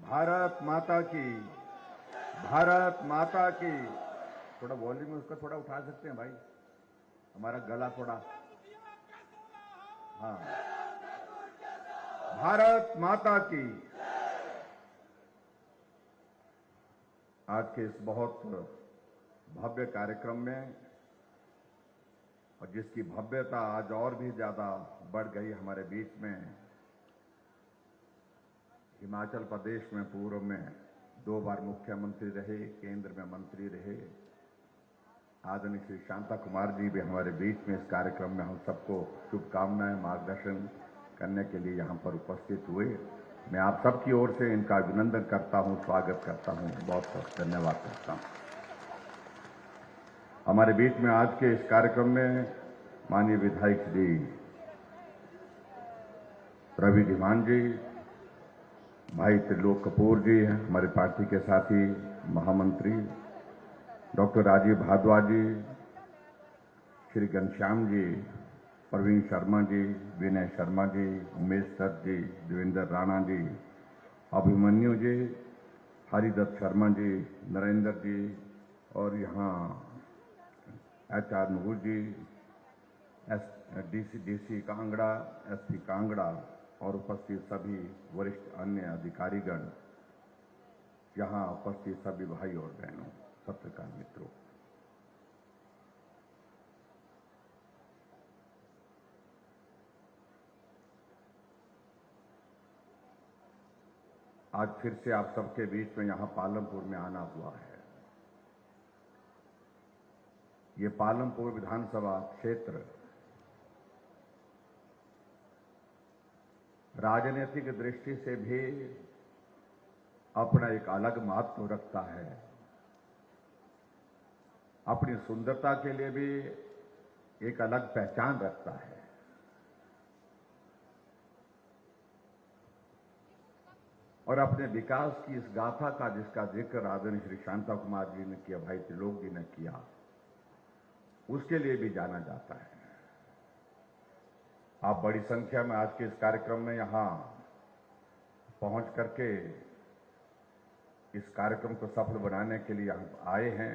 भारत माता की, भारत माता की। थोड़ा वॉल्यूम उसका थोड़ा उठा सकते हैं भाई, हमारा गला थोड़ा। हाँ, भारत माता की। आज के इस बहुत भव्य कार्यक्रम में, और जिसकी भव्यता आज और भी ज्यादा बढ़ गई हमारे बीच में, हिमाचल प्रदेश में पूर्व में 2 बार मुख्यमंत्री रहे, केंद्र में मंत्री रहे, आदरणीय श्री शांता कुमार जी भी हमारे बीच में इस कार्यक्रम में हम सबको शुभकामनाएं, मार्गदर्शन करने के लिए यहां पर उपस्थित हुए। मैं आप सबकी ओर से इनका अभिनंदन करता हूं, स्वागत करता हूं, बहुत बहुत धन्यवाद करता हूं। हमारे बीच में आज के इस कार्यक्रम में माननीय विधायक श्री रवि धीमान जी, भाई त्रिलोक कपूर जी, हमारे पार्टी के साथी महामंत्री डॉक्टर राजीव भारद्वाज जी, श्री घनश्याम जी, प्रवीण शर्मा जी, विनय शर्मा जी, उमेश सर जी, देवेंद्र राणा जी, अभिमन्यु जी, हरिदत्त शर्मा जी, नरेंद्र जी, और यहाँ HR नूर जी, DC कांगड़ा, SP कांगड़ा और उपस्थित सभी वरिष्ठ अन्य अधिकारीगण, यहाँ उपस्थित सभी भाई और बहनों, पत्रकार मित्रों, आज फिर से आप सबके बीच में यहाँ पालमपुर में आना हुआ है। ये पालमपुर विधानसभा क्षेत्र राजनीतिक दृष्टि से भी अपना एक अलग महत्व रखता है, अपनी सुंदरता के लिए भी एक अलग पहचान रखता है। और अपने विकास की इस गाथा का, जिसका जिक्र आदरणीय श्री शांता कुमार जी ने किया, भाई त्रिलोक जी ने किया, उसके लिए भी जाना जाता है। आप बड़ी संख्या में आज के इस कार्यक्रम में यहां पहुंच करके इस कार्यक्रम को सफल बनाने के लिए यहां आए हैं।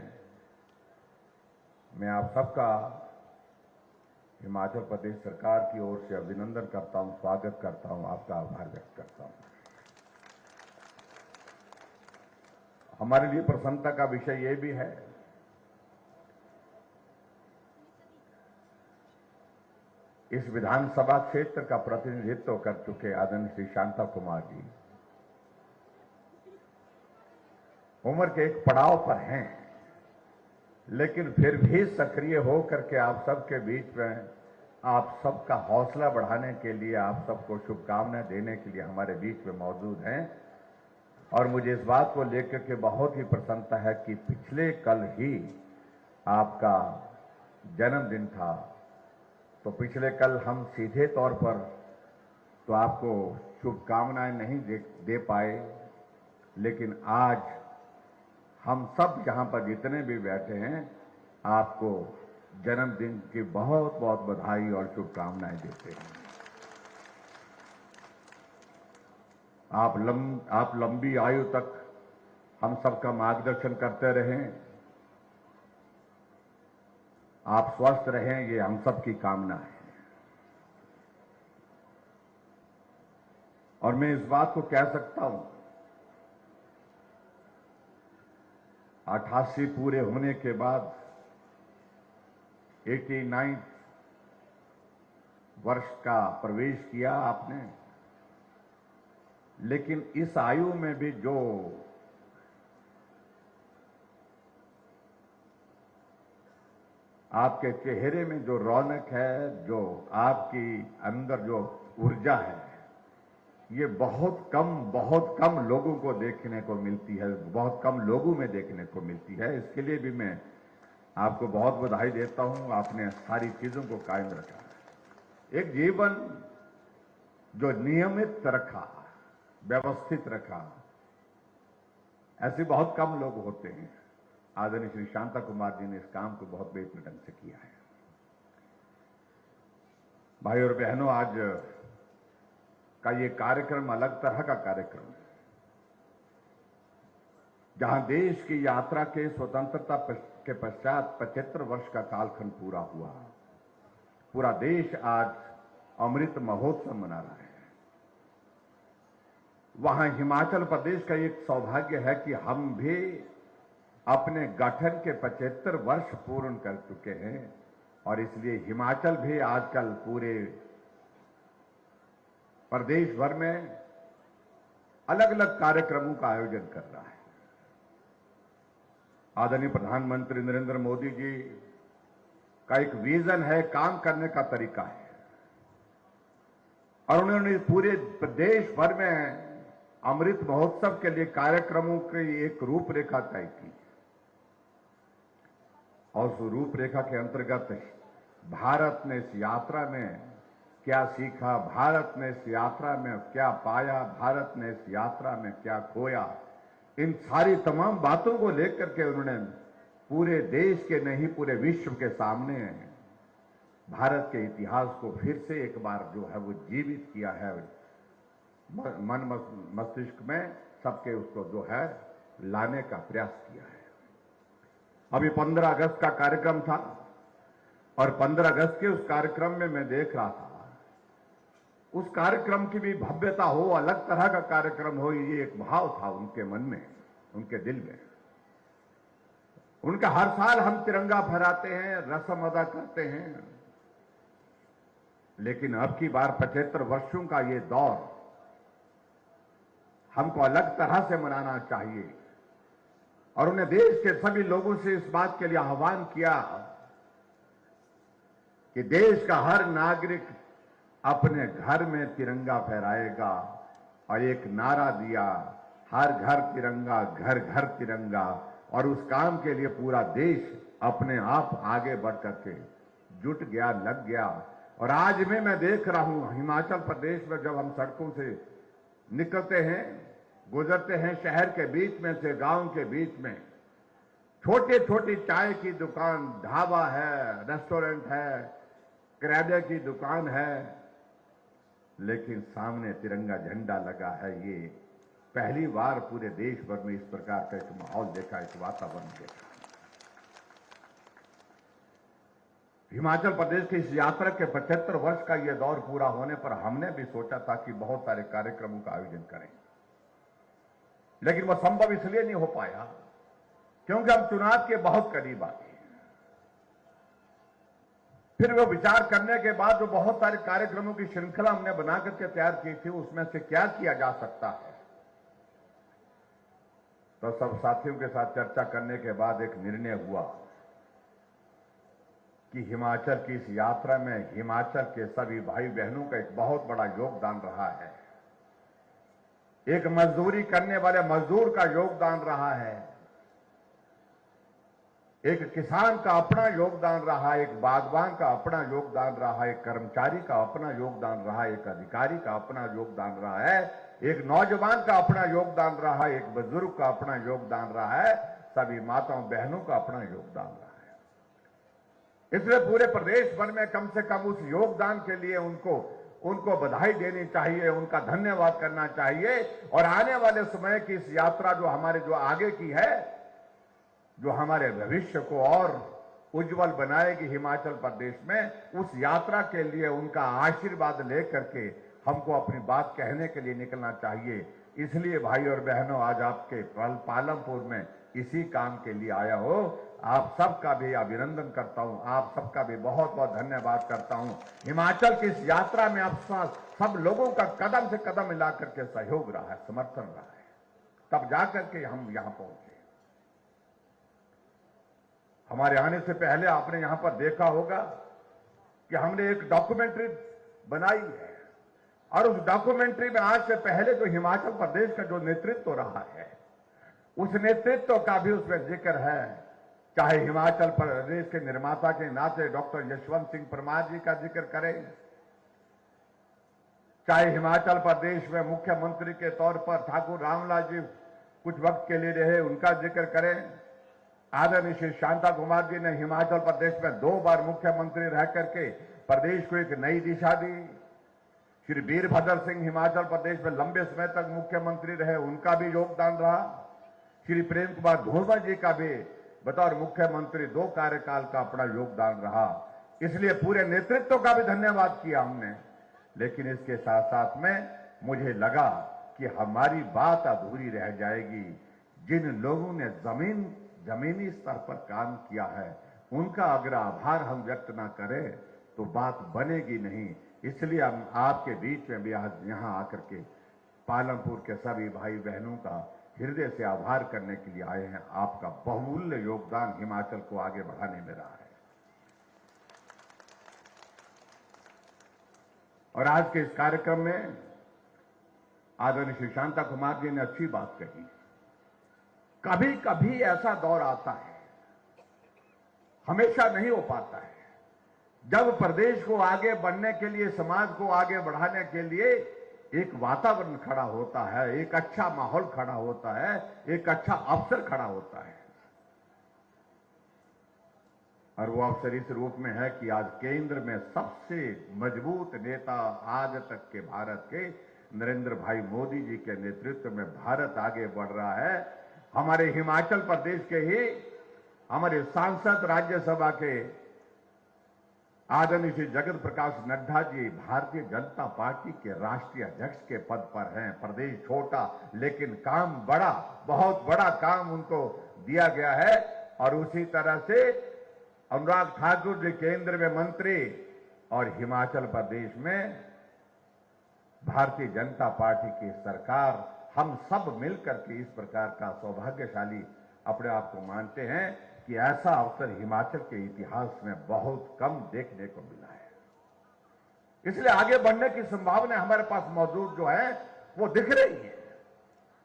मैं आप सबका हिमाचल प्रदेश सरकार की ओर से अभिनंदन करता हूं, स्वागत करता हूं, आपका आभार व्यक्त करता हूं। हमारे लिए प्रसन्नता का विषय यह भी है इस विधानसभा क्षेत्र का प्रतिनिधित्व कर चुके आदरणीय श्री शांता कुमार जी उम्र के एक पड़ाव पर हैं, लेकिन फिर भी सक्रिय होकर के आप सबके बीच में आप सबका हौसला बढ़ाने के लिए, आप सबको शुभकामनाएं देने के लिए हमारे बीच में मौजूद हैं। और मुझे इस बात को लेकर के बहुत ही प्रसन्नता है कि पिछले कल ही आपका जन्मदिन था, तो पिछले कल हम सीधे तौर पर तो आपको शुभकामनाएं नहीं दे पाए, लेकिन आज हम सब यहां पर जितने भी बैठे हैं, आपको जन्मदिन की बहुत बहुत बधाई और शुभकामनाएं देते हैं। आप लंबी आयु तक हम सबका मार्गदर्शन करते रहें, आप स्वस्थ रहें, ये हम सबकी कामना है। और मैं इस बात को कह सकता हूं, 88 पूरे होने के बाद 89 वर्ष का प्रवेश किया आपने, लेकिन इस आयु में भी जो आपके चेहरे में जो रौनक है, जो आपकी अंदर जो ऊर्जा है, ये बहुत कम लोगों को देखने को मिलती है, बहुत कम लोगों में देखने को मिलती है। इसके लिए भी मैं आपको बहुत बधाई देता हूं। आपने सारी चीजों को कायम रखा, एक जीवन जो नियमित रखा, व्यवस्थित रखा, ऐसे बहुत कम लोग होते हैं। आदरणीय श्री शांता कुमार जी ने इस काम को बहुत बेहतर ढंग से किया है। भाई और बहनों, आज का ये कार्यक्रम अलग तरह का कार्यक्रम है। जहां देश की यात्रा के स्वतंत्रता के पश्चात 75 वर्ष का कालखंड पूरा हुआ। पूरा देश आज अमृत महोत्सव मना रहा है। वहां हिमाचल प्रदेश का एक सौभाग्य है कि हम भी अपने गठन के 75 वर्ष पूर्ण कर चुके हैं और इसलिए हिमाचल भी आजकल पूरे प्रदेश भर में अलग अलग कार्यक्रमों का आयोजन कर रहा है। आदरणीय प्रधानमंत्री नरेंद्र मोदी जी का एक विजन है, काम करने का तरीका है और उन्होंने पूरे देश भर में अमृत महोत्सव के लिए कार्यक्रमों की एक रूपरेखा तय की और उस रूपरेखा के अंतर्गत भारत ने इस यात्रा में क्या सीखा, भारत ने इस यात्रा में क्या पाया, भारत ने इस यात्रा में क्या खोया, इन सारी तमाम बातों को लेकर के उन्होंने पूरे देश के नहीं पूरे विश्व के सामने भारत के इतिहास को फिर से एक बार जो है वो जीवित किया है, मन मस्तिष्क में सबके उसको जो है लाने का प्रयास किया है। अभी 15 अगस्त का कार्यक्रम था और 15 अगस्त के उस कार्यक्रम में मैं देख रहा था, उस कार्यक्रम की भी भव्यता हो, अलग तरह का कार्यक्रम हो, ये एक भाव था उनके मन में, उनके दिल में। उनका हर साल हम तिरंगा फहराते हैं, रस्म अदा करते हैं, लेकिन अब की बार 75 वर्षों का ये दौर हमको अलग तरह से मनाना चाहिए और उन्हें देश के सभी लोगों से इस बात के लिए आह्वान किया कि देश का हर नागरिक अपने घर में तिरंगा फहराएगा और एक नारा दिया, हर घर तिरंगा, घर घर तिरंगा, और उस काम के लिए पूरा देश अपने आप आगे बढ़ करके जुट गया, लग गया। और आज में मैं देख रहा हूं हिमाचल प्रदेश में जब हम सड़कों से निकलते हैं, गुजरते हैं शहर के बीच में से, गांव के बीच में, छोटी छोटी चाय की दुकान, ढाबा है, रेस्टोरेंट है, किराने की दुकान है, लेकिन सामने तिरंगा झंडा लगा है। ये पहली बार पूरे देश भर में इस प्रकार का एक माहौल देखा, एक वातावरण देखा। हिमाचल प्रदेश की इस यात्रा के 75 वर्ष का यह दौर पूरा होने पर हमने भी सोचा था कि बहुत सारे कार्यक्रमों का आयोजन करें, लेकिन वह संभव इसलिए नहीं हो पाया क्योंकि हम चुनाव के बहुत करीब आ गए। फिर वो विचार करने के बाद जो बहुत सारे कार्यक्रमों की श्रृंखला हमने बना करके तैयार की थी, उसमें से क्या किया जा सकता है, तो सब साथियों के साथ चर्चा करने के बाद एक निर्णय हुआ कि हिमाचल की इस यात्रा में हिमाचल के सभी भाई बहनों का एक बहुत बड़ा योगदान रहा है। एक मजदूरी करने वाले मजदूर का योगदान रहा है, एक किसान का अपना योगदान रहा, एक बागवान का अपना योगदान रहा, एक कर्मचारी का अपना योगदान रहा, एक अधिकारी का अपना योगदान रहा है, एक नौजवान का अपना योगदान रहा, एक बुजुर्ग का अपना योगदान रहा है, सभी माताओं बहनों का अपना योगदान रहा है। इसलिए पूरे प्रदेश भर में कम से कम उस योगदान के लिए उनको बधाई देनी चाहिए, उनका धन्यवाद करना चाहिए। और आने वाले समय की इस यात्रा जो हमारे जो आगे की है, जो हमारे भविष्य को और उज्जवल बनाएगी हिमाचल प्रदेश में, उस यात्रा के लिए उनका आशीर्वाद लेकर के हमको अपनी बात कहने के लिए निकलना चाहिए। इसलिए भाई और बहनों, आज आपके पालमपुर में इसी काम के लिए आया हो। आप सबका भी अभिनंदन करता हूं, आप सबका भी बहुत बहुत धन्यवाद करता हूं। हिमाचल की इस यात्रा में आप सब लोगों का कदम से कदम मिला करके सहयोग रहा है, समर्थन रहा है, तब जाकर के हम यहां पहुंचे। हमारे आने से पहले आपने यहां पर देखा होगा कि हमने एक डॉक्यूमेंट्री बनाई है और उस डॉक्यूमेंट्री में आज से पहले जो हिमाचल प्रदेश का जो नेतृत्व रहा है, उस नेतृत्व का भी उसमें जिक्र है। चाहे हिमाचल प्रदेश के निर्माता के नाते डॉक्टर यशवंत सिंह परमार जी का जिक्र करें, चाहे हिमाचल प्रदेश में मुख्यमंत्री के तौर पर ठाकुर रामलाल जी कुछ वक्त के लिए रहे, उनका जिक्र करें। आदरणीय श्री शांता कुमार जी ने हिमाचल प्रदेश में 2 बार मुख्यमंत्री रह करके प्रदेश को एक नई दिशा दी। श्री वीरभद्र सिंह हिमाचल प्रदेश में लंबे समय तक मुख्यमंत्री रहे, उनका भी योगदान रहा। श्री प्रेम कुमार धूमल जी का भी बतौर मुख्यमंत्री 2 कार्यकाल का अपना योगदान रहा, इसलिए पूरे नेतृत्व का भी धन्यवाद किया हमने। लेकिन इसके साथ साथ में मुझे लगा कि हमारी बात अधूरी रह जाएगी। जिन लोगों ने जमीनी स्तर पर काम किया है, उनका अगर आभार हम व्यक्त ना करें तो बात बनेगी नहीं। इसलिए हम आपके बीच में भी आज यहां आकर के पालमपुर के सभी भाई बहनों का हृदय से आभार करने के लिए आए हैं। आपका बहुमूल्य योगदान हिमाचल को आगे बढ़ाने में रहा है। और आज के इस कार्यक्रम में आदरणीय श्री शांता कुमार जी ने अच्छी बात कही। कभी कभी ऐसा दौर आता है, हमेशा नहीं हो पाता है, जब प्रदेश को आगे बढ़ने के लिए, समाज को आगे बढ़ाने के लिए एक वातावरण खड़ा होता है, एक अच्छा माहौल खड़ा होता है, एक अच्छा अवसर खड़ा होता है। और वो अवसर इस रूप में है कि आज केंद्र में सबसे मजबूत नेता आज तक के भारत के नरेंद्र भाई मोदी जी के नेतृत्व में भारत आगे बढ़ रहा है। हमारे हिमाचल प्रदेश के ही हमारे सांसद, राज्यसभा के आदरणीय श्री जगत प्रकाश नड्डा जी भारतीय जनता पार्टी के राष्ट्रीय अध्यक्ष के पद पर हैं। प्रदेश छोटा लेकिन काम बड़ा, बहुत बड़ा काम उनको दिया गया है। और उसी तरह से अनुराग ठाकुर जी केंद्र में मंत्री और हिमाचल प्रदेश में भारतीय जनता पार्टी की सरकार, हम सब मिलकर के इस प्रकार का सौभाग्यशाली अपने आप को मानते हैं कि ऐसा अवसर हिमाचल के इतिहास में बहुत कम देखने को मिला है। इसलिए आगे बढ़ने की संभावना हमारे पास मौजूद जो है वो दिख रही है,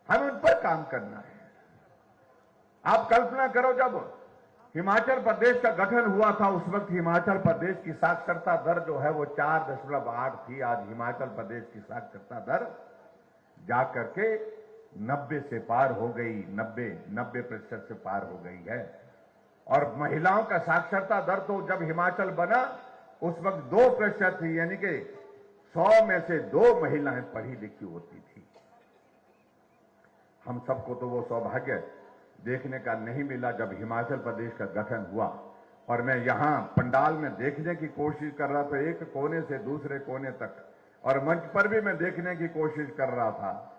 हमें उन पर काम करना है। आप कल्पना करो, जब हिमाचल प्रदेश का गठन हुआ था उस वक्त हिमाचल प्रदेश की साक्षरता दर जो है वो 4.8 थी। आज हिमाचल प्रदेश की साक्षरता दर जाकर के 90 से पार हो गई, 90% से पार हो गई है। और महिलाओं का साक्षरता दर तो जब हिमाचल बना उस वक्त 2% थी, यानी कि 100 में से 2 महिलाएं पढ़ी लिखी होती थी। हम सबको तो वो सौभाग्य देखने का नहीं मिला जब हिमाचल प्रदेश का गठन हुआ। और मैं यहां पंडाल में देखने की कोशिश कर रहा था, एक कोने से दूसरे कोने तक, और मंच पर भी मैं देखने की कोशिश कर रहा था।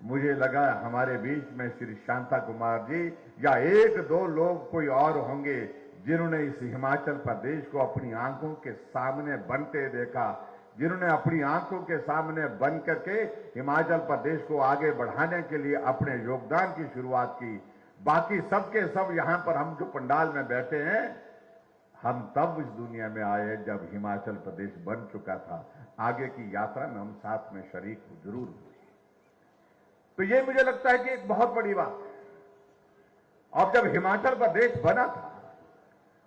मुझे लगा हमारे बीच में श्री शांता कुमार जी या 1-2 लोग कोई और होंगे जिन्होंने इस हिमाचल प्रदेश को अपनी आंखों के सामने बनते देखा, जिन्होंने अपनी आंखों के सामने बन करके हिमाचल प्रदेश को आगे बढ़ाने के लिए अपने योगदान की शुरुआत की। बाकी सबके सब यहां पर हम जो पंडाल में बैठे हैं, हम तब इस दुनिया में आए जब हिमाचल प्रदेश बन चुका था। आगे की यात्रा में हम साथ में शरीक जरूर हुए। तो ये मुझे लगता है कि एक बहुत बड़ी बात है। अब जब हिमाचल प्रदेश बना था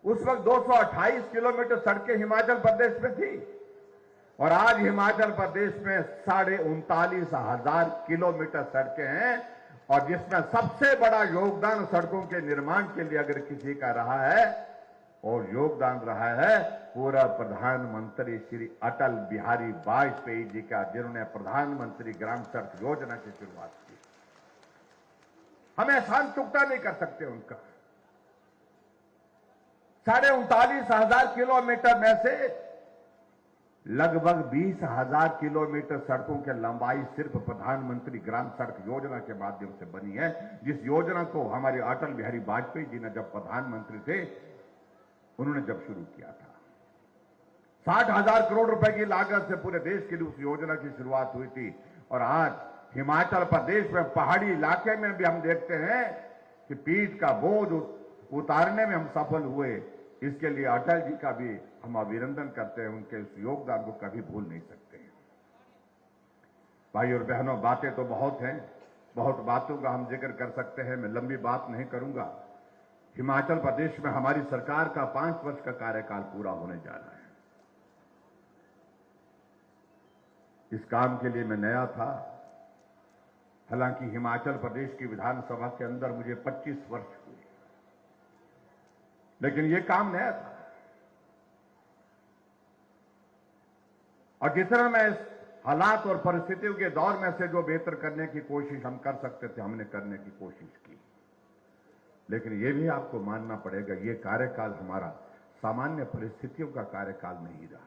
उस वक्त 228 किलोमीटर सड़कें हिमाचल प्रदेश में थी, और आज हिमाचल प्रदेश में 39,500 किलोमीटर सड़कें हैं। और जिसमें सबसे बड़ा योगदान सड़कों के निर्माण के लिए अगर किसी का रहा है, और योगदान रहा है पूरा प्रधानमंत्री श्री अटल बिहारी वाजपेयी जी का, जिन्होंने प्रधानमंत्री ग्राम सड़क योजना की शुरुआत की। हम एहसान चुकता नहीं कर सकते उनका। 39,500 किलोमीटर में से लगभग 20,000 किलोमीटर सड़कों की लंबाई सिर्फ प्रधानमंत्री ग्राम सड़क योजना के माध्यम से बनी है, जिस योजना को हमारे अटल बिहारी वाजपेयी जी ने जब प्रधानमंत्री थे उन्होंने जब शुरू किया था। 60,000 करोड़ रुपए की लागत से पूरे देश के लिए उस योजना की शुरुआत हुई थी। और आज हिमाचल प्रदेश में पहाड़ी इलाके में भी हम देखते हैं कि पीठ का बोझ उतारने में हम सफल हुए। इसके लिए अटल जी का भी हम अभिनंदन करते हैं, उनके उस योगदान को कभी भूल नहीं सकते। भाई और बहनों, बातें तो बहुत हैं, बहुत बातों का हम जिक्र कर सकते हैं, मैं लंबी बात नहीं करूंगा। हिमाचल प्रदेश में हमारी सरकार का 5 वर्ष का कार्यकाल पूरा होने जा रहा है। इस काम के लिए मैं नया था। हालांकि हिमाचल प्रदेश की विधानसभा के अंदर मुझे 25 वर्ष हुए, लेकिन यह काम नया था। और जितना मैं इस हालात और परिस्थितियों के दौर में से जो बेहतर करने की कोशिश हम कर सकते थे, हमने करने की कोशिश की। लेकिन ये भी आपको मानना पड़ेगा, ये कार्यकाल हमारा सामान्य परिस्थितियों का कार्यकाल नहीं रहा।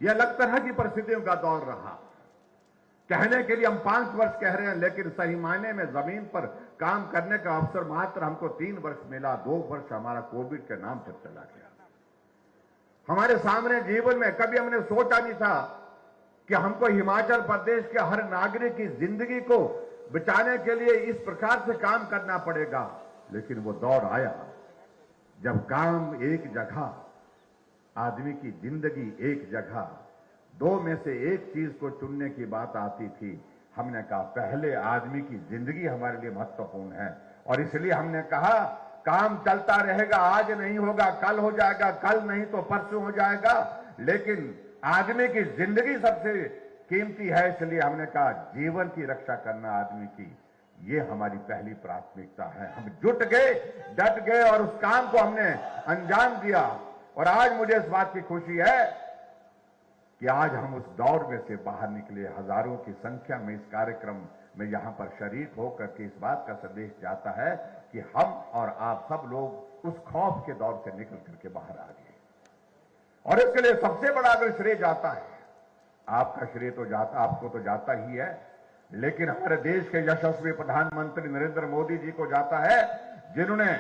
यह अलग तरह की परिस्थितियों का दौर रहा। कहने के लिए हम 5 वर्ष कह रहे हैं, लेकिन सही मायने में जमीन पर काम करने का अवसर मात्र हमको 3 वर्ष मिला। 2 वर्ष हमारा कोविड के नाम पर चला गया। हमारे सामने जीवन में कभी हमने सोचा नहीं था कि हमको हिमाचल प्रदेश के हर नागरिक की जिंदगी को बचाने के लिए इस प्रकार से काम करना पड़ेगा। लेकिन वो दौर आया जब काम एक जगह, आदमी की जिंदगी एक जगह, 2 में से एक चीज को चुनने की बात आती थी। हमने कहा पहले आदमी की जिंदगी हमारे लिए महत्वपूर्ण है, और इसलिए हमने कहा काम चलता रहेगा, आज नहीं होगा कल हो जाएगा, कल नहीं तो परसों हो जाएगा, लेकिन आदमी की जिंदगी सबसे कीमती है। इसलिए हमने कहा जीवन की रक्षा करना आदमी की, ये हमारी पहली प्राथमिकता है। हम जुट गए, डट गए और उस काम को हमने अंजाम दिया। और आज मुझे इस बात की खुशी है कि आज हम उस दौर में से बाहर निकले। हजारों की संख्या में इस कार्यक्रम में यहां पर शरीक होकर के इस बात का संदेश जाता है कि हम और आप सब लोग उस खौफ के दौर से निकल करके बाहर आ गए। और इसके लिए सबसे बड़ा अगर श्रेय जाता है, आपका श्रेय तो जाता, आपको तो जाता ही है, लेकिन हमारे देश के यशस्वी प्रधानमंत्री नरेंद्र मोदी जी को जाता है, जिन्होंने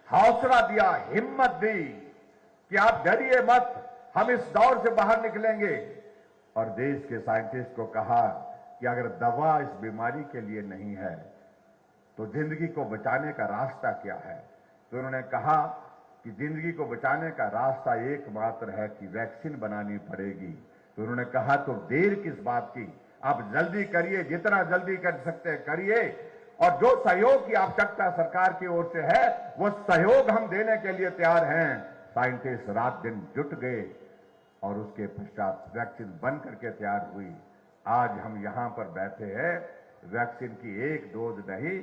हौसला दिया, हिम्मत दी कि आप डरिए मत, हम इस दौर से बाहर निकलेंगे। और देश के साइंटिस्ट को कहा कि अगर दवा इस बीमारी के लिए नहीं है तो जिंदगी को बचाने का रास्ता क्या है। तो उन्होंने कहा कि जिंदगी को बचाने का रास्ता एकमात्र है कि वैक्सीन बनानी पड़ेगी। तो उन्होंने कहा तो देर किस बात की, आप जल्दी करिए, जितना जल्दी कर सकते हैं करिए, और जो सहयोग की आवश्यकता सरकार की ओर से है वो सहयोग हम देने के लिए तैयार हैं। साइंटिस्ट रात दिन जुट गए और उसके पश्चात वैक्सीन बन करके तैयार हुई। आज हम यहां पर बैठे हैं, वैक्सीन की 1 डोज नहीं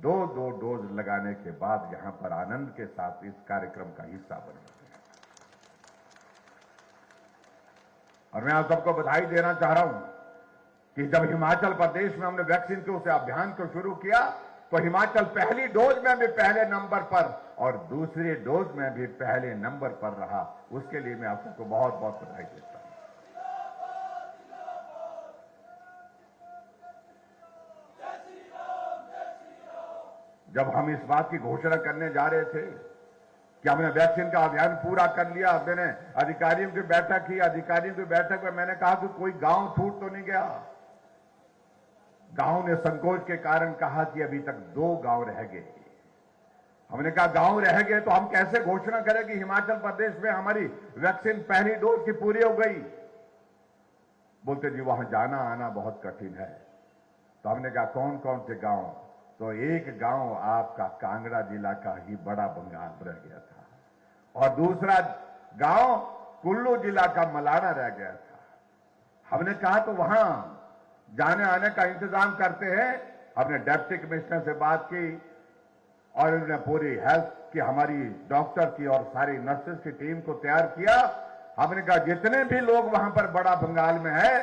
2 डोज लगाने के बाद यहां पर आनंद के साथ इस कार्यक्रम का हिस्सा बने। और मैं आप सबको बधाई देना चाह रहा हूं कि जब हिमाचल प्रदेश में हमने वैक्सीन के उस अभियान को शुरू किया तो हिमाचल पहली डोज में भी पहले नंबर पर और दूसरी डोज में भी पहले नंबर पर रहा। उसके लिए मैं आप सबको बहुत बहुत बधाई देता हूं। जब हम इस बात की घोषणा करने जा रहे थे कि हमने वैक्सीन का अभियान पूरा कर लिया, मैंने अधिकारियों की बैठक की, अधिकारियों की बैठक में मैंने कहा कि कोई गांव छूट तो नहीं गया। गांव ने संकोच के कारण कहा कि अभी तक 2 गांव रह गए। हमने कहा गांव रह गए तो हम कैसे घोषणा करें कि हिमाचल प्रदेश में हमारी वैक्सीन पहली डोज की पूरी हो गई। बोलते जी वहां जाना आना बहुत कठिन है। तो हमने कहा कौन कौन से गांव, तो एक गांव आपका कांगड़ा जिला का ही बड़ा बंगाल रह गया था, और दूसरा गांव कुल्लू जिला का मलाना रह गया था। हमने कहा तो वहां जाने आने का इंतजाम करते हैं। हमने डिप्टी कमिश्नर से बात की और उन्होंने पूरी हेल्थ की, हमारी डॉक्टर की और सारी नर्सेस की टीम को तैयार किया। हमने कहा जितने भी लोग वहां पर बड़ा बंगाल में है,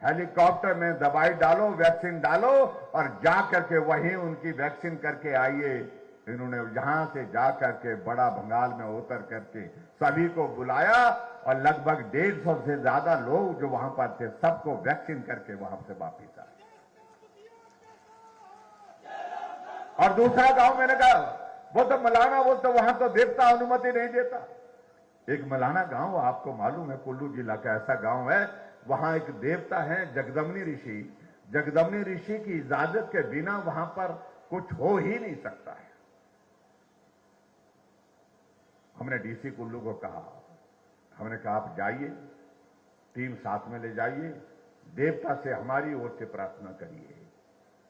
हेलीकॉप्टर में दवाई डालो, वैक्सीन डालो और जा करके वहीं उनकी वैक्सीन करके आइए। इन्होंने यहां से जा करके बड़ा बंगाल में उतर करके सभी को बुलाया और लगभग 150 से ज्यादा लोग जो वहां पर थे सबको वैक्सीन करके वहां से वापिस आए। और दूसरा गांव मैंने कहा वो तो मलाना, वो तो वहां तो देवता अनुमति नहीं देता। एक मलाना गांव आपको मालूम है, कुल्लू जिला का ऐसा गांव है, वहां एक देवता है जगदम्नी ऋषि। जगदम्नी ऋषि की इजाजत के बिना वहां पर कुछ हो ही नहीं सकता है। हमने डीसी कुल्लू को कहा, हमने कहा आप जाइए, टीम साथ में ले जाइए, देवता से हमारी ओर से प्रार्थना करिए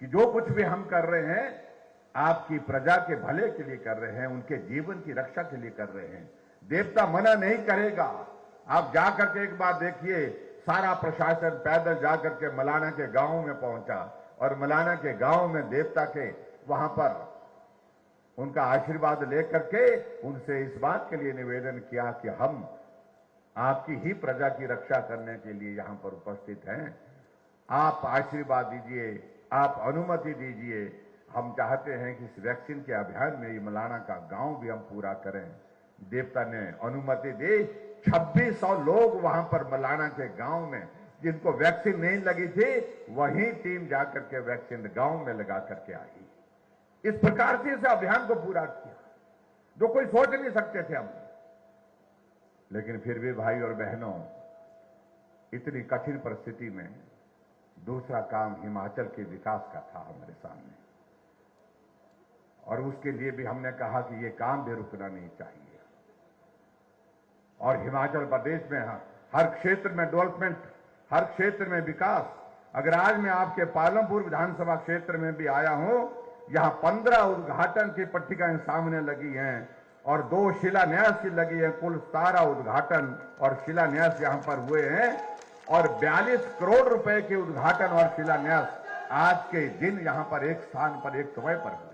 कि जो कुछ भी हम कर रहे हैं आपकी प्रजा के भले के लिए कर रहे हैं, उनके जीवन की रक्षा के लिए कर रहे हैं। देवता मना नहीं करेगा। आप जाकर के एक बार देखिए, सारा प्रशासन पैदल जाकर के मलाना के गांव में पहुंचा और मलाना के गांव में देवता के वहां पर उनका आशीर्वाद लेकर के उनसे इस बात के लिए निवेदन किया कि हम आपकी ही प्रजा की रक्षा करने के लिए यहां पर उपस्थित हैं। आप आशीर्वाद दीजिए, आप अनुमति दीजिए हम चाहते हैं कि इस वैक्सीन के अभियान में ये मलाना का गांव भी हम पूरा करें। देवता ने अनुमति दी, 2600 लोग वहां पर मलाना के गांव में जिनको वैक्सीन नहीं लगी थी, वही टीम जाकर के वैक्सीन गांव में लगा करके आई। इस प्रकार से इस अभियान को पूरा किया जो कोई सोच नहीं सकते थे हम। लेकिन फिर भी भाई और बहनों, इतनी कठिन परिस्थिति में दूसरा काम हिमाचल के विकास का था हमारे सामने, और उसके लिए भी हमने कहा कि ये काम भी रुकना नहीं चाहिए। और हिमाचल प्रदेश में हर क्षेत्र में डेवलपमेंट, हर क्षेत्र में विकास। अगर आज मैं आपके पालमपुर विधानसभा क्षेत्र में भी आया हूं, यहां 15 उद्घाटन की पट्टिकाएं सामने लगी हैं और 2 शिलान्यास की लगी है। कुल 17 उद्घाटन और शिलान्यास यहां पर हुए हैं, और 42 करोड़ रुपए के उद्घाटन और शिलान्यास आज के दिन यहां पर एक स्थान पर एक समय पर हुए।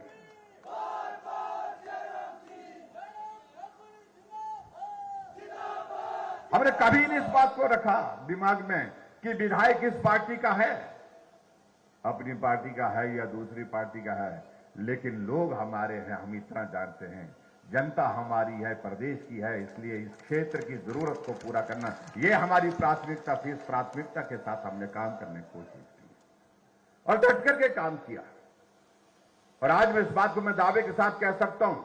हमने कभी नहीं इस बात को रखा दिमाग में कि विधायक किस पार्टी का है, अपनी पार्टी का है या दूसरी पार्टी का है, लेकिन लोग हमारे हैं, हम इतना जानते हैं। जनता हमारी है, प्रदेश की है, इसलिए इस क्षेत्र की जरूरत को पूरा करना ये हमारी प्राथमिकता थी। इस प्राथमिकता के साथ हमने काम करने की कोशिश की और डट करके काम किया। और आज मैं इस बात को मैं दावे के साथ कह सकता हूं,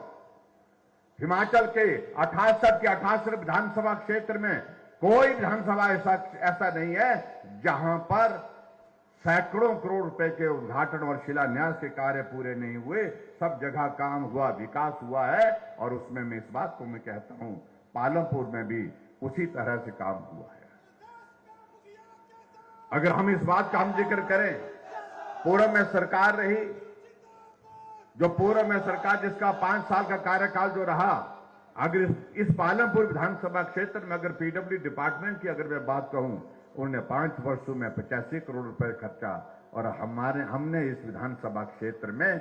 हिमाचल के 68 के 68 विधानसभा क्षेत्र में कोई विधानसभा ऐसा नहीं है जहां पर सैकड़ों करोड़ रुपए के उद्घाटन और शिलान्यास के कार्य पूरे नहीं हुए। सब जगह काम हुआ, विकास हुआ है। और उसमें मैं इस बात को मैं कहता हूं, पालमपुर में भी उसी तरह से काम हुआ है। अगर हम इस बात का हम जिक्र करें, पूर्व में सरकार रही, जो पूर्व में सरकार जिसका 5 साल का कार्यकाल जो रहा, अगर इस पालमपुर विधानसभा क्षेत्र में अगर पीडब्ल्यू डिपार्टमेंट की अगर मैं बात कहूं, उन्होंने 5 वर्षों में 85 करोड़ रुपए खर्चा, और हमने इस विधानसभा क्षेत्र में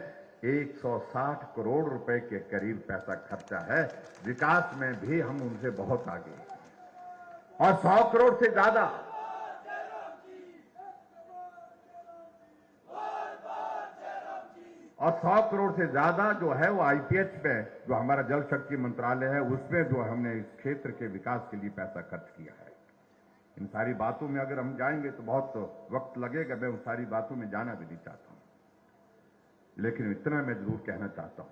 160 करोड़ रुपए के करीब पैसा खर्चा है। विकास में भी हम उनसे बहुत आगे हैं। और 100 करोड़ से ज्यादा जो है वो आईपीएच में, जो हमारा जल शक्ति मंत्रालय है, उसमें जो हमने इस क्षेत्र के विकास के लिए पैसा खर्च किया है। इन सारी बातों में अगर हम जाएंगे तो बहुत वक्त लगेगा, मैं उन सारी बातों में जाना भी नहीं चाहता हूं। लेकिन इतना मैं जरूर कहना चाहता हूं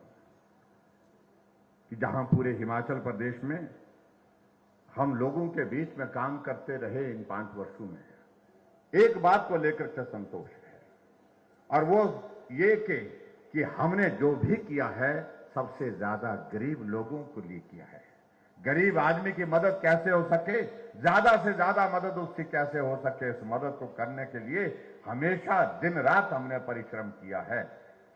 कि जहां पूरे हिमाचल प्रदेश में हम लोगों के बीच में काम करते रहे इन 5 वर्षों में, एक बात को लेकर के संतोष है, और वो ये कि हमने जो भी किया है सबसे ज्यादा गरीब लोगों के लिए किया है। गरीब आदमी की मदद कैसे हो सके, ज्यादा से ज्यादा मदद उसकी कैसे हो सके, इस मदद को करने के लिए हमेशा दिन रात हमने परिश्रम किया है।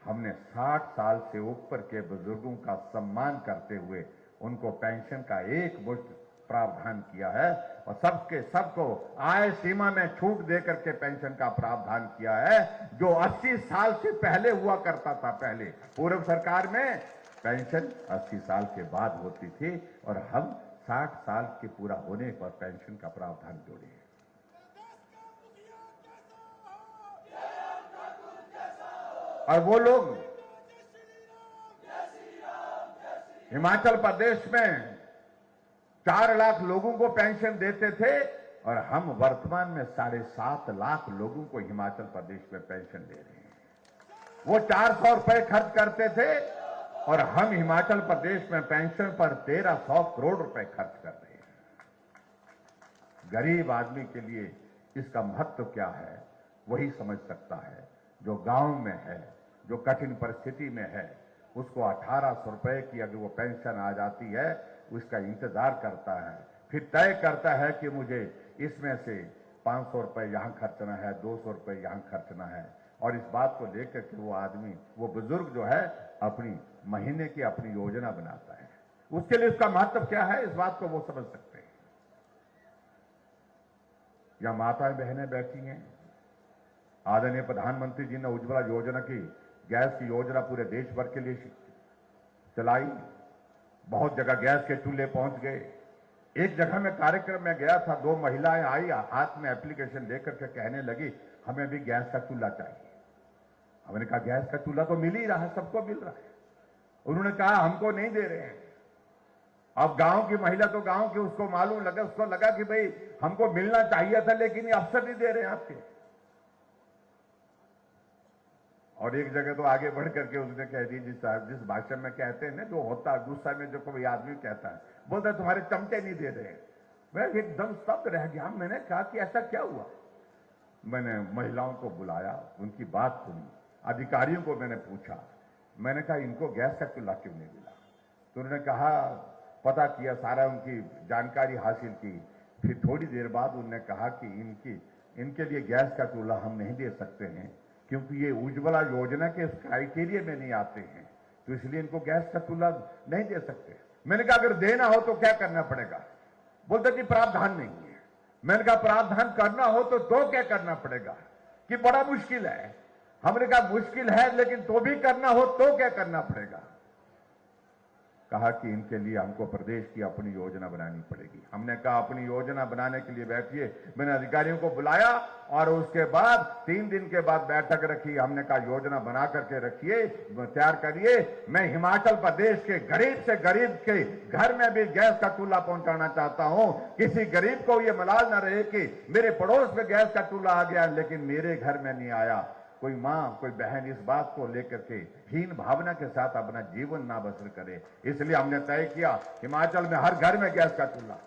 हमने 60 साल से ऊपर के बुजुर्गों का सम्मान करते हुए उनको पेंशन का एक मुश्त प्रावधान किया है, और सबको आय सीमा में छूट देकर के पेंशन का प्रावधान किया है, जो 80 साल से पहले हुआ करता था। पहले पूर्व सरकार में पेंशन 80 साल के बाद होती थी, और हम 60 साल के पूरा होने पर पेंशन का प्रावधान जोड़े हैं। और वो लोग हिमाचल प्रदेश में 4 लाख लोगों को पेंशन देते थे, और हम वर्तमान में 7.5 लाख लोगों को हिमाचल प्रदेश में पेंशन दे रहे हैं। वो 400 रुपए खर्च करते थे, और हम हिमाचल प्रदेश में पेंशन पर 1300 करोड़ रुपए खर्च कर रहे हैं। गरीब आदमी के लिए इसका महत्व क्या है वही समझ सकता है। जो गांव में है, जो कठिन परिस्थिति में है, उसको 1800 रुपए की अगर वो पेंशन आ जाती है, उसका इंतजार करता है, फिर तय करता है कि मुझे इसमें से 500 रुपए यहां खर्चना है, 200 रुपए यहां खर्चना है। और इस बात को लेकर के वो आदमी, वो बुजुर्ग जो है, अपनी महीने की अपनी योजना बनाता है। उसके लिए उसका महत्व क्या है, इस बात को वो समझ सकते हैं। या माताएं बहनें बैठी हैं, आदरणीय प्रधानमंत्री जी ने उज्ज्वला योजना की, गैस की योजना पूरे देश भर के लिए चलाई। बहुत जगह गैस के चूल्हे पहुंच गए। एक जगह में कार्यक्रम में गया था, 2 महिलाएं आई, हाथ में एप्लीकेशन लेकर के कहने लगी, हमें भी गैस का चूल्हा चाहिए। हमने कहा गैस का चूल्हा तो मिल ही रहा है, सबको मिल रहा है। उन्होंने कहा हमको नहीं दे रहे हैं। अब गांव की महिला तो गांव की, उसको मालूम लगा, उसको लगा कि भाई हमको मिलना चाहिए था लेकिन ये अफसर नहीं दे रहे हैं आपके। और एक जगह तो आगे बढ़ करके उसने कह दी, जिस भाषा में कहते हैं ना, जो होता है गुस्सा में जो कोई आदमी कहता है, बोलता है तुम्हारे चमचे नहीं दे रहे। मैं एकदम स्तब्ध रह गया। मैंने कहा कि ऐसा क्या हुआ। मैंने महिलाओं को बुलाया, उनकी बात सुनी, अधिकारियों को मैंने पूछा, मैंने कहा इनको गैस का चूल्हा क्यों नहीं मिला। तो उन्होंने कहा, पता किया, सारा उनकी जानकारी हासिल की। फिर थोड़ी देर बाद उन्होंने कहा कि इनके लिए गैस का चूल्हा हम नहीं दे सकते हैं क्योंकि ये उज्ज्वला योजना के इस क्राइटेरिया में नहीं आते हैं, तो इसलिए इनको गैस का चूल्हा नहीं दे सकते। मैंने कहा अगर देना हो तो क्या करना पड़ेगा। बोलते कि प्रावधान नहीं है। मैंने कहा प्रावधान करना हो तो क्या करना पड़ेगा, कि बड़ा मुश्किल है। हमने कहा मुश्किल है लेकिन तो भी करना हो तो क्या करना पड़ेगा। कहा कि इनके लिए हमको प्रदेश की अपनी योजना बनानी पड़ेगी। हमने कहा अपनी योजना बनाने के लिए बैठिए। मैंने अधिकारियों को बुलाया और उसके बाद 3 दिन के बाद बैठक रखी। हमने कहा योजना बना करके रखिए, तैयार करिए। मैं हिमाचल प्रदेश के गरीब से गरीब के घर में भी गैस का चूल्हा पहुंचाना चाहता हूं। किसी गरीब को यह मलाल न रहे कि मेरे पड़ोस में गैस का चूल्हा आ गया लेकिन मेरे घर में नहीं आया। कोई मां, कोई बहन इस बात को लेकर के हीन भावना के साथ अपना जीवन ना बसर करे। इसलिए हमने तय किया हिमाचल में हर घर में गैस का चूल्हा,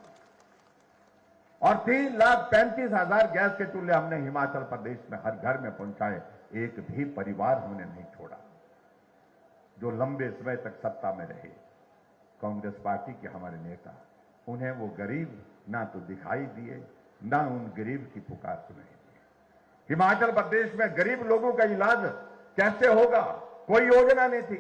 और 3,35,000 गैस के चूल्हे हमने हिमाचल प्रदेश में हर घर में पहुंचाए। एक भी परिवार हमने नहीं छोड़ा। जो लंबे समय तक सत्ता में रहे कांग्रेस पार्टी के हमारे नेता, उन्हें वो गरीब ना तो दिखाई दिए, ना उन गरीब की पुकार सुनाई। हिमाचल प्रदेश में गरीब लोगों का इलाज कैसे होगा, कोई योजना नहीं थी।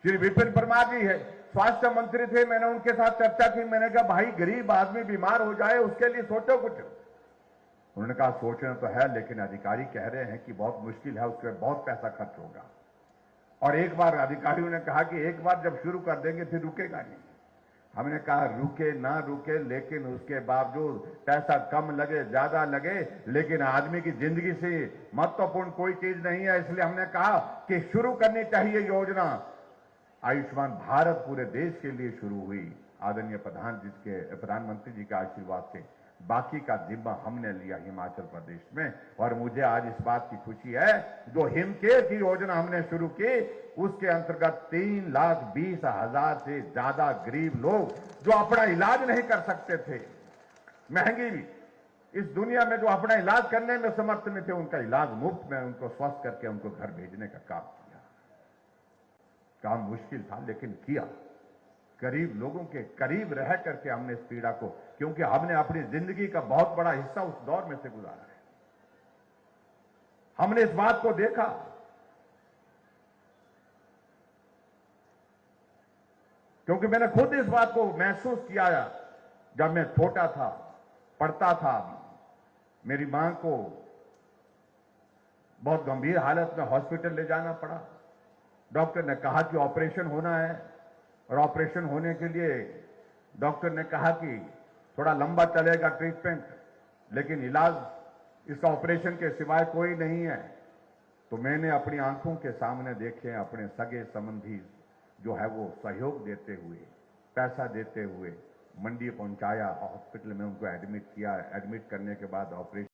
श्री विपिन परमार जी है, स्वास्थ्य मंत्री थे, मैंने उनके साथ चर्चा की। मैंने कहा भाई गरीब आदमी बीमार हो जाए उसके लिए सोचो कुछ। उन्होंने कहा सोचना तो है लेकिन अधिकारी कह रहे हैं कि बहुत मुश्किल है, उसके बहुत पैसा खर्च होगा। और एक बार अधिकारियों ने कहा कि एक बार जब शुरू कर देंगे फिर रुकेगा नहीं। हमने कहा रुके ना रुके, लेकिन उसके बावजूद पैसा कम लगे ज्यादा लगे, लेकिन आदमी की जिंदगी से महत्वपूर्ण कोई चीज नहीं है। इसलिए हमने कहा कि शुरू करनी चाहिए योजना। आयुष्मान भारत पूरे देश के लिए शुरू हुई आदरणीय प्रधानमंत्री जी के आशीर्वाद से। बाकी का जिम्मा हमने लिया हिमाचल प्रदेश में। और मुझे आज इस बात की खुशी है, जो हिमकेयर की योजना हमने शुरू की उसके अंतर्गत 3,20,000 से ज्यादा गरीब लोग जो अपना इलाज नहीं कर सकते थे, महंगी भी इस दुनिया में जो अपना इलाज करने में समर्थ नहीं थे, उनका इलाज मुफ्त में उनको स्वस्थ करके उनको घर भेजने का काम किया। काम मुश्किल था लेकिन किया। गरीब लोगों के करीब रह करके हमने इस पीड़ा को, क्योंकि हमने अपनी जिंदगी का बहुत बड़ा हिस्सा उस दौर में से गुजारा है, हमने इस बात को देखा। क्योंकि मैंने खुद इस बात को महसूस किया जब मैं छोटा था, पढ़ता था। मेरी मां को बहुत गंभीर हालत में हॉस्पिटल ले जाना पड़ा। डॉक्टर ने कहा कि ऑपरेशन होना है, और ऑपरेशन होने के लिए डॉक्टर ने कहा कि थोड़ा लंबा चलेगा ट्रीटमेंट, लेकिन इलाज इसका ऑपरेशन के सिवाय कोई नहीं है। तो मैंने अपनी आंखों के सामने देखे अपने सगे संबंधी जो है वो सहयोग देते हुए, पैसा देते हुए मंडी पहुंचाया, हॉस्पिटल में उनको एडमिट किया। एडमिट करने के बाद ऑपरेशन